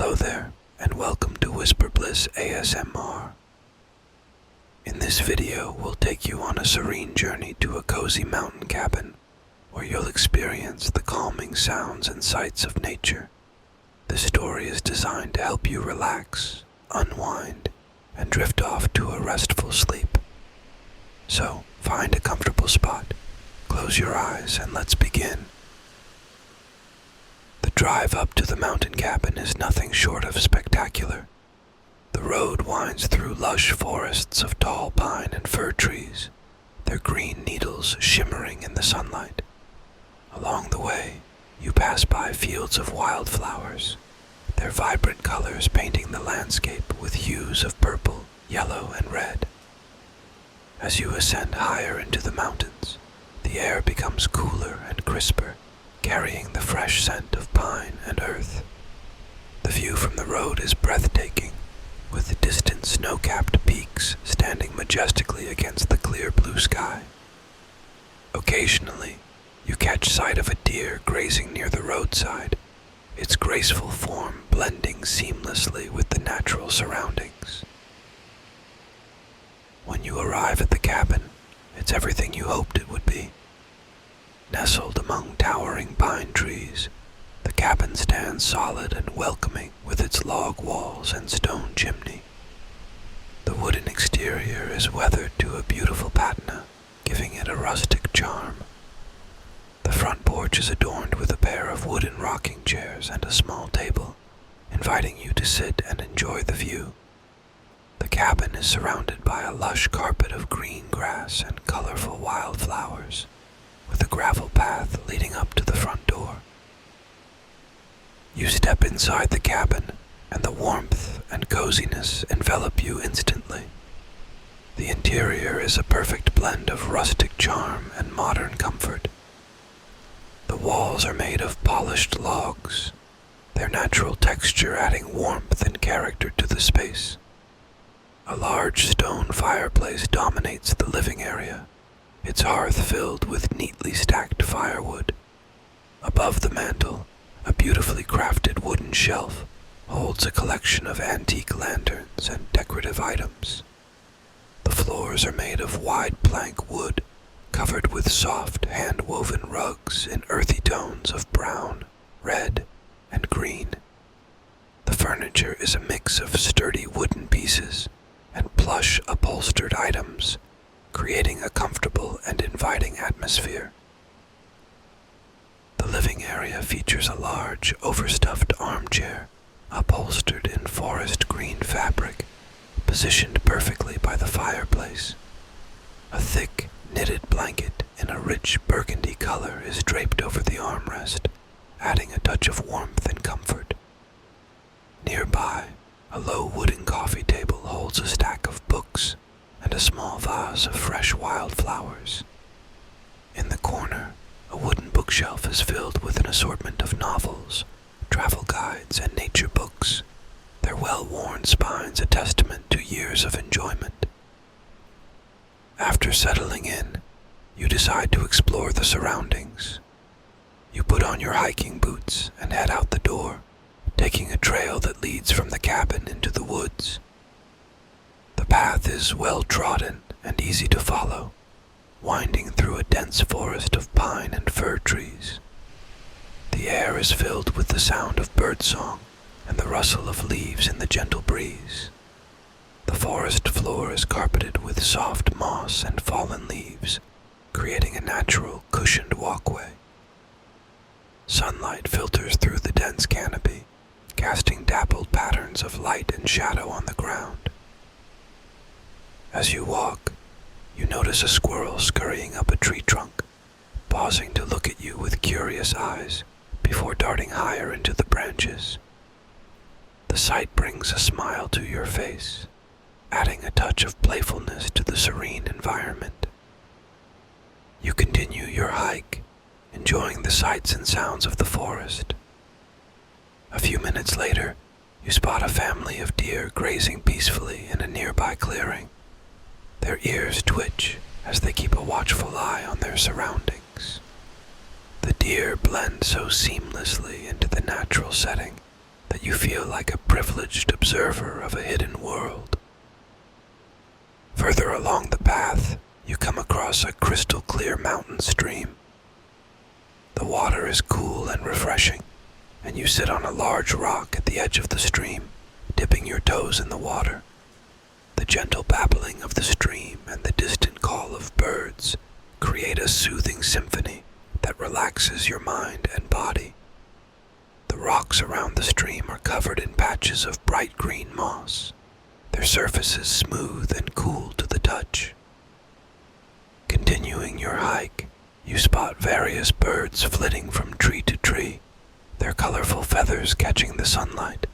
Hello there, and welcome to Whisper Bliss ASMR. In this video, we'll take you on a serene journey to a cozy mountain cabin, where you'll experience the calming sounds and sights of nature. This story is designed to help you relax, unwind, and drift off to a restful sleep. So, find a comfortable spot, close your eyes, and let's begin. The drive up to the mountain cabin is nothing short of spectacular. The road winds through lush forests of tall pine and fir trees, their green needles shimmering in the sunlight. Along the way, you pass by fields of wildflowers, their vibrant colors painting the landscape with hues of purple, yellow, and red. As you ascend higher into the mountains, the air becomes cooler and crisper, carrying the fresh scent of pine and earth. The view from the road is breathtaking, with the distant snow-capped peaks standing majestically against the clear blue sky. Occasionally, you catch sight of a deer grazing near the roadside, its graceful form blending seamlessly with the natural surroundings. When you arrive at the cabin, it's everything you hoped it would be. Nestled among towering pine trees, the cabin stands solid and welcoming with its log walls and stone chimney. The wooden exterior is weathered to a beautiful patina, giving it a rustic charm. The front porch is adorned with a pair of wooden rocking chairs and a small table, inviting you to sit and enjoy the view. The cabin is surrounded by a lush carpet of green grass and colorful wildflowers, with a gravel path leading up to the front door. You step inside the cabin, and the warmth and coziness envelop you instantly. The interior is a perfect blend of rustic charm and modern comfort. The walls are made of polished logs, their natural texture adding warmth and character to the space. A large stone fireplace dominates the living area, its hearth filled with neatly stacked firewood. Above the mantel, a beautifully crafted wooden shelf holds a collection of antique lanterns and decorative items. The floors are made of wide plank wood, covered with soft hand-woven rugs in earthy tones of brown, red, and green. The furniture is a mix of sturdy wooden pieces and plush upholstered items, creating a comfortable and inviting atmosphere. The living area features a large, overstuffed armchair, upholstered in forest green fabric, positioned perfectly by the fireplace. A thick, knitted blanket in a rich burgundy color is draped over the armrest, adding a touch of warmth and comfort. Nearby, a low wooden coffee table holds a stack of books and a small vase of fresh wildflowers. In the corner, a wooden bookshelf is filled with an assortment of novels, travel guides, and nature books, their well-worn spines a testament to years of enjoyment. After settling in, you decide to explore the surroundings. You put on your hiking boots and head out the door, taking a trail that leads from the cabin into the woods. The path is well-trodden and easy to follow, winding through a dense forest of pine and fir trees. The air is filled with the sound of birdsong and the rustle of leaves in the gentle breeze. The forest floor is carpeted with soft moss and fallen leaves, creating a natural, cushioned walkway. Sunlight filters through the dense canopy, casting dappled patterns of light and shadow on the ground. As you walk, you notice a squirrel scurrying up a tree trunk, pausing to look at you with curious eyes before darting higher into the branches. The sight brings a smile to your face, adding a touch of playfulness to the serene environment. You continue your hike, enjoying the sights and sounds of the forest. A few minutes later, you spot a family of deer grazing peacefully in a nearby clearing. Their ears twitch as they keep a watchful eye on their surroundings. The deer blend so seamlessly into the natural setting, that you feel like a privileged observer of a hidden world. Further along the path, you come across a crystal-clear mountain stream. The water is cool and refreshing, and you sit on a large rock at the edge of the stream, dipping your toes in the water. The gentle babbling of the stream and the distant call of birds create a soothing symphony that relaxes your mind and body. The rocks around the stream are covered in patches of bright green moss, their surfaces smooth and cool to the touch. Continuing your hike, you spot various birds flitting from tree to tree, their colorful feathers catching the sunlight.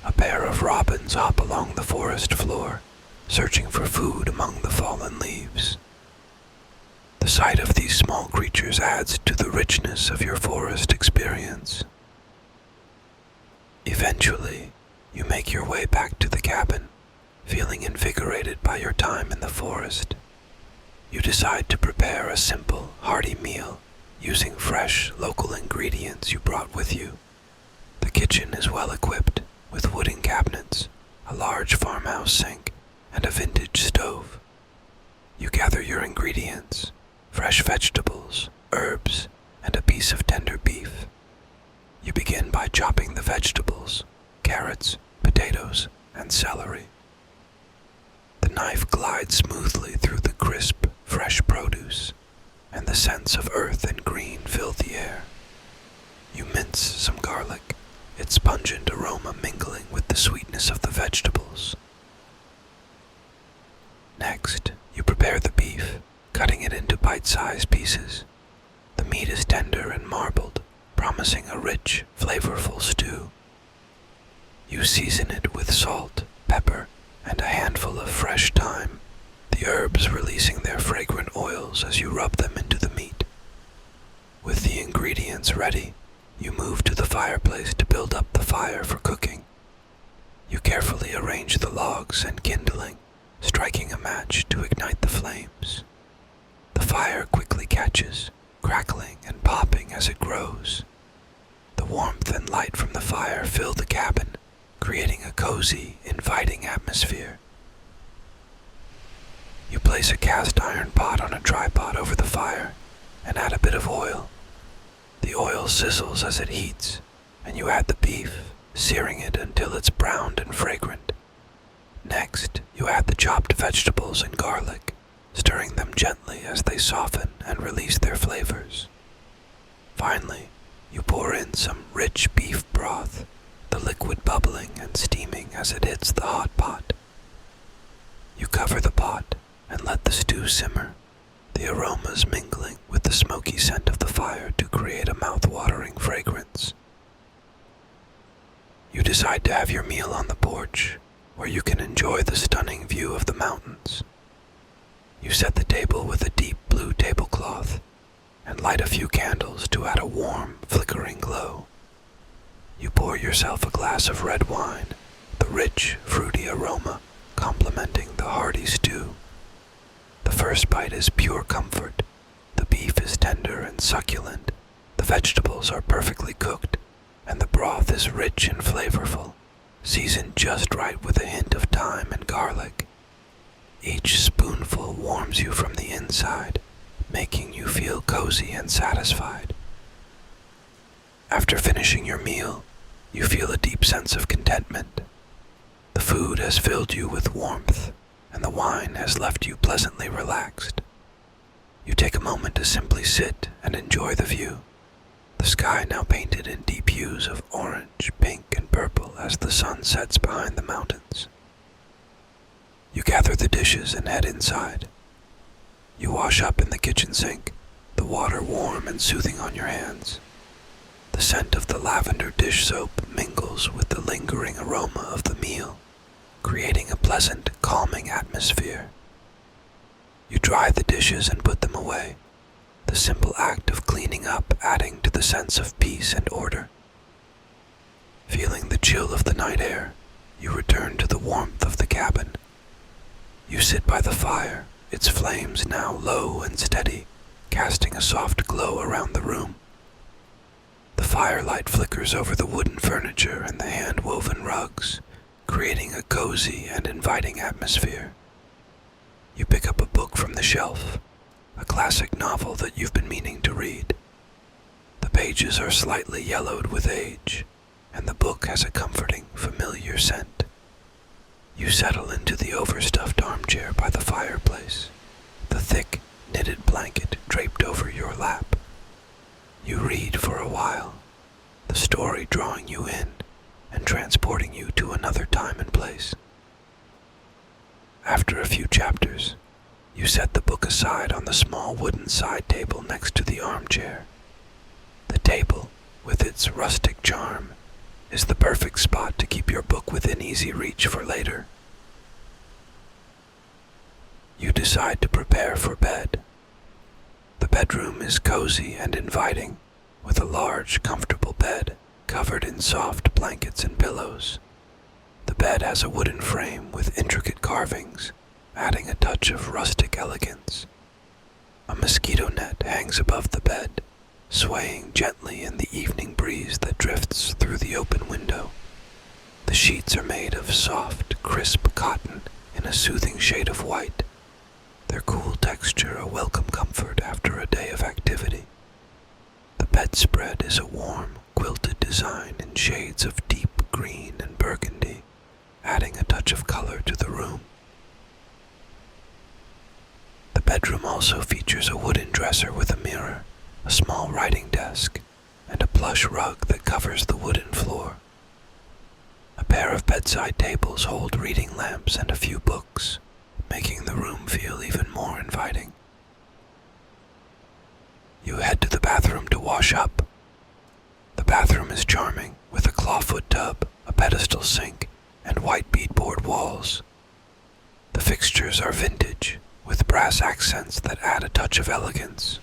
A pair of robins hop along the forest floor, searching for food among the fallen leaves. The sight of these small creatures adds to the richness of your forest experience. Eventually, you make your way back to the cabin, feeling invigorated by your time in the forest. You decide to prepare a simple, hearty meal using fresh, local ingredients you brought with you. The kitchen is well equipped with wooden cabinets, a large farmhouse sink, and a vintage stove. You gather your ingredients, fresh vegetables, herbs, and a piece of tender beef. You begin by chopping the vegetables, carrots, potatoes, and celery. The knife glides smoothly through the crisp, fresh produce, and the scents of earth and green fill the air. You mince some garlic, its pungent aroma mingling with the sweetness of the vegetables. Next, you prepare the beef, cutting it into bite-sized pieces. The meat is tender and marbled, promising a rich, flavorful stew. You season it with salt, pepper, and a handful of fresh thyme, the herbs releasing their fragrant oils as you rub them into the meat. With the ingredients ready, you move to the fireplace to build up the fire for cooking. You carefully arrange the logs and kindling, striking a match to ignite the flames. The fire quickly catches, crackling and popping as it grows. The warmth and light from the fire fill the cabin, creating a cozy, inviting atmosphere. You place a cast iron pot on a tripod over the fire and add a bit of oil. The oil sizzles as it heats, and you add the beef, searing it until it's browned and fragrant. Next, you add the chopped vegetables and garlic, stirring them gently as they soften and release their flavors. Finally, you pour in some rich beef broth, the liquid bubbling and steaming as it hits the hot pot. You cover the pot and let the stew simmer, the aromas mingling with the smoky scent of the fire to create a mouth-watering fragrance. You decide to have your meal on the porch, where you can enjoy the stunning view of the mountains. You set the table with a deep blue tablecloth and light a few candles to add a warm, flickering glow. You pour yourself a glass of red wine, the rich, fruity aroma complementing the hearty stew. The first bite is pure comfort. The beef is tender and succulent, the vegetables are perfectly cooked, and the broth is rich and flavorful, seasoned just right with a hint of thyme and garlic. Each spoonful warms you from the inside, making you feel cozy and satisfied. After finishing your meal, you feel a deep sense of contentment. The food has filled you with warmth, and the wine has left you pleasantly relaxed. You take a moment to simply sit and enjoy the view, the sky now painted in deep hues of orange, pink, and purple as the sun sets behind the mountains. You gather the dishes and head inside. You wash up in the kitchen sink, the water warm and soothing on your hands. The scent of the lavender dish soap mingles with the lingering aroma of the meal, creating a pleasant, calming atmosphere. You dry the dishes and put them away, the simple act of cleaning up adding to the sense of peace and order. Feeling the chill of the night air, you return to the warmth of the cabin. You sit by the fire, its flames now low and steady, casting a soft glow around the room. The firelight flickers over the wooden furniture and the hand-woven rugs, creating a cozy and inviting atmosphere. You pick up a book from the shelf, a classic novel that you've been meaning to read. The pages are slightly yellowed with age, and the book has a comforting, familiar scent. You settle into the overstuffed armchair by the fireplace, the thick, knitted blanket draped over your lap. You read for a while, the story drawing you in and transporting you to another time and place. After a few chapters, you set the book aside on the small wooden side table next to the armchair. The table, with its rustic charm, is the perfect spot to keep your book within easy reach for later. You decide to prepare for bed. The bedroom is cozy and inviting, with a large, comfortable bed covered in soft blankets and pillows. The bed has a wooden frame with intricate carvings, adding a touch of rustic elegance. A mosquito net hangs above the bed, swaying gently in the evening breeze that drifts through the open window. The sheets are made of soft, crisp cotton in a soothing shade of white, their cool texture a welcome comfort after a day of activity. The bedspread is a warm, quilted design in shades of deep green and burgundy, adding a touch of color to the room. The bedroom also features a wooden dresser with a mirror, a small writing desk, and a plush rug that covers the wooden floor. A pair of bedside tables hold reading lamps and a few books, making the room feel even more inviting. You head to the bathroom to wash up. The bathroom is charming, with a clawfoot tub, a pedestal sink, and white beadboard walls. The fixtures are vintage, with brass accents that add a touch of elegance.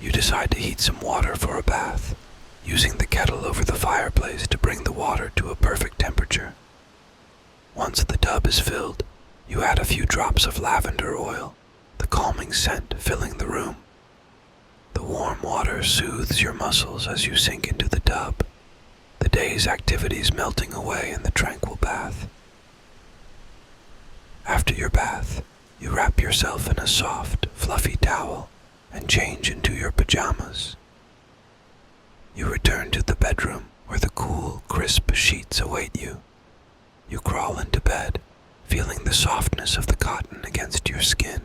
You decide to heat some water for a bath, using the kettle over the fireplace to bring the water to a perfect temperature. Once the tub is filled, you add a few drops of lavender oil, the calming scent filling the room. The warm water soothes your muscles as you sink into the tub, the day's activities melting away in the tranquil bath. After your bath, you wrap yourself in a soft, fluffy towel and change into your pajamas. You return to the bedroom where the cool, crisp sheets await you. You crawl into bed, feeling the softness of the cotton against your skin.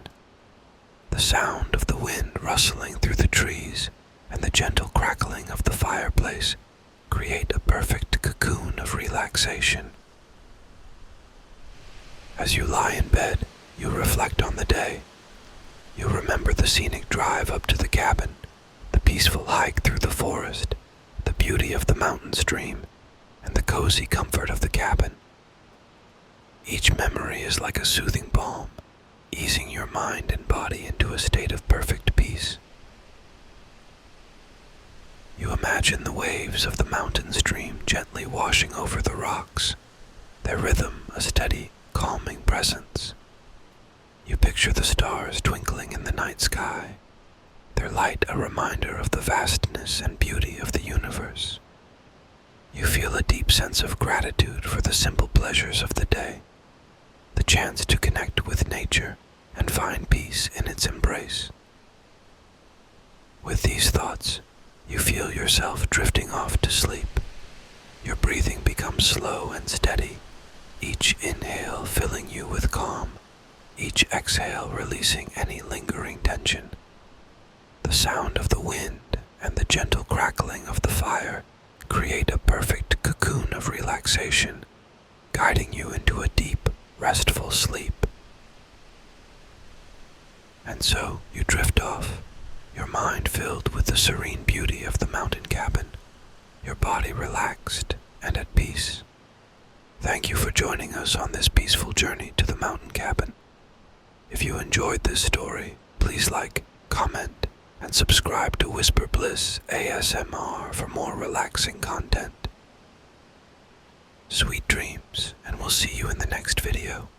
The sound of the wind rustling through the trees and the gentle crackling of the fireplace create a perfect cocoon of relaxation. As you lie in bed, you reflect on the day. You remember the scenic drive up to the cabin, the peaceful hike through the forest, the beauty of the mountain stream, and the cozy comfort of the cabin. Each memory is like a soothing balm, easing your mind and body into a state of perfect peace. You imagine the waves of the mountain stream gently washing over the rocks, their rhythm a steady, calming presence. You picture the stars twinkling in the night sky, their light a reminder of the vastness and beauty of the universe. You feel a deep sense of gratitude for the simple pleasures of the day, the chance to connect with nature and find peace in its embrace. With these thoughts, you feel yourself drifting off to sleep. Your breathing becomes slow and steady, each inhale filling you with calm, each exhale releasing any lingering tension. The sound of the wind and the gentle crackling of the fire create a perfect cocoon of relaxation, guiding you into a deep, restful sleep. And so you drift off, your mind filled with the serene beauty of the mountain cabin, your body relaxed and at peace. Thank you for joining us on this peaceful journey to the mountain cabin. If you enjoyed this story, please like, comment, and subscribe to Whisper Bliss ASMR for more relaxing content. Sweet dreams, and we'll see you in the next video.